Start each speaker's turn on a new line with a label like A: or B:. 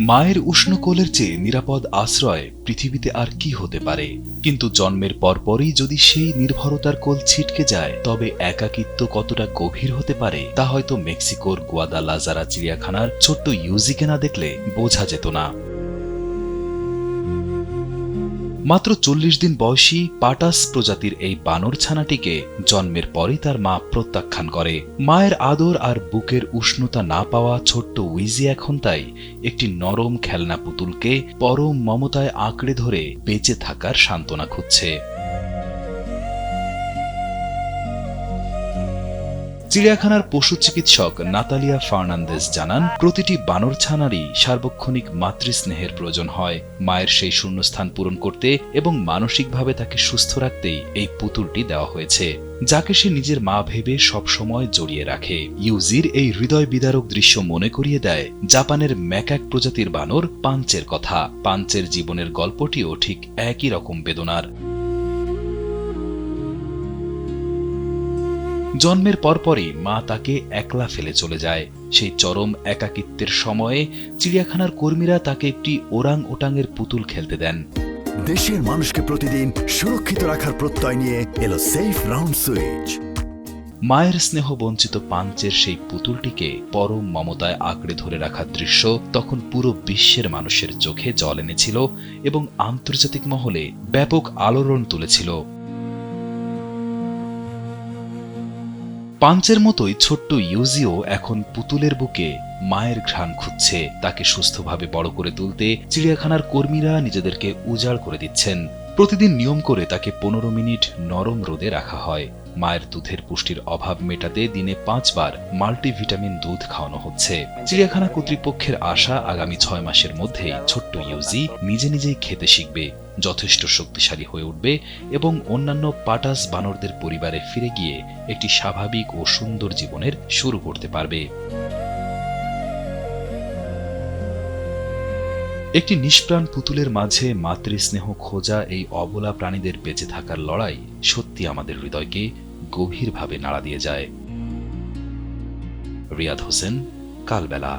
A: মায়ের উষ্ণ কোলের চেয়ে নিরাপদ আশ্রয় পৃথিবীতে আর কি হতে পারে। কিন্তু জন্মের পরপরই যদি সেই নির্ভরতার কোল ছিটকে যায়, তবে একাকিত্ব কতটা গভীর হতে পারে তা হয়তো মেক্সিকোর গুয়াদালাজারা চিড়িয়াখানার ছোট্ট ইউজিকে না দেখলে বোঝা যেত না। মাত্র ৪০ দিন বয়সী পাটাস প্রজাতির এই বানর ছানাটিকে জন্মের পরই তার মা প্রত্যাখ্যান করে। মায়ের আদর আর বুকের উষ্ণতা না পাওয়া ছোট্ট উইজি এখন তাই একটি নরম খেলনা পুতুলকে পরম মমতায় আঁকড়ে ধরে বেঁচে থাকার সান্ত্বনা খুঁজছে। চিড়িয়াখানার পশু চিকিৎসক নাতালিয়া ফার্নান্দেজ জানান, প্রতিটি বানর ছানারই সার্বক্ষণিক মাতৃস্নেহের প্রয়োজন হয়। মায়ের সেই শূন্যস্থান পূরণ করতে এবং মানসিকভাবে তাকে সুস্থ রাখতেই এই পুতুলটি দেওয়া হয়েছে, যাকে সে নিজের মা ভেবে সবসময় জড়িয়ে রাখে। ইউজির এই হৃদয় বিদারক দৃশ্য মনে করিয়ে দেয় জাপানের ম্যাকাক প্রজাতির বানর পাঞ্চের কথা। পাঞ্চের জীবনের গল্পটিও ঠিক একই রকম বেদনার। জন্মের পরপরই মা তাকে একলা ফেলে চলে যায়। সেই চরম একাকিত্বের সময়ে চিড়িয়াখানার কর্মীরা তাকে একটি ওরাং ওটাংয়ের পুতুল খেলতে দেন।
B: দেশের মানুষকে প্রতিদিন সুরক্ষিত রাখার প্রত্যয় নিয়ে এলো সেফ রাউন্ড সুইচ।
A: মায়ের স্নেহ বঞ্চিত পাঞ্চের সেই পুতুলটিকে পরম মমতায় আঁকড়ে ধরে রাখার দৃশ্য তখন পুরো বিশ্বের মানুষের চোখে জল এনেছিল এবং আন্তর্জাতিক মহলে ব্যাপক আলোড়ন তুলেছিল। পাঞ্চের মতোই ছোট্ট ইউজিও এখন পুতুলের বুকে মায়ের ঘ্রাণ খুঁজছে। তাকে সুস্থভাবে বড় করে তুলতে চিড়িয়াখানার কর্মীরা নিজেদেরকে উজাড় করে দিচ্ছেন। প্রতিদিন নিয়ম করে তাকে ১৫ মিনিট নরম রোদে রাখা হয়। মায়ের দুধের পুষ্টির অভাব মেটাতে দিনে ৫ বার মাল্টিভিটামিন দুধ খাওয়ানো হচ্ছে। চিড়িয়াখানা কর্তৃপক্ষের আশা, আগামী ৬ মাসের মধ্যেই ছোট্ট ইউজি নিজে নিজেই খেতে শিখবে, যথেষ্ট শক্তিশালী হয়ে উঠবে এবং অন্যান্য পাটাস বানরদের পরিবারে ফিরে গিয়ে একটি স্বাভাবিক ও সুন্দর জীবনের শুরু করতে পারবে। একটি নিষ্প্রাণ পুতুলের মাঝে মাতৃস্নেহ খোঁজা এই অবলা প্রাণীদের বেঁচে থাকার লড়াই সত্যি আমাদের হৃদয়কে গভীরভাবে নাড়া দিয়ে যায়। রিয়াদ হোসেন, কালবেলা।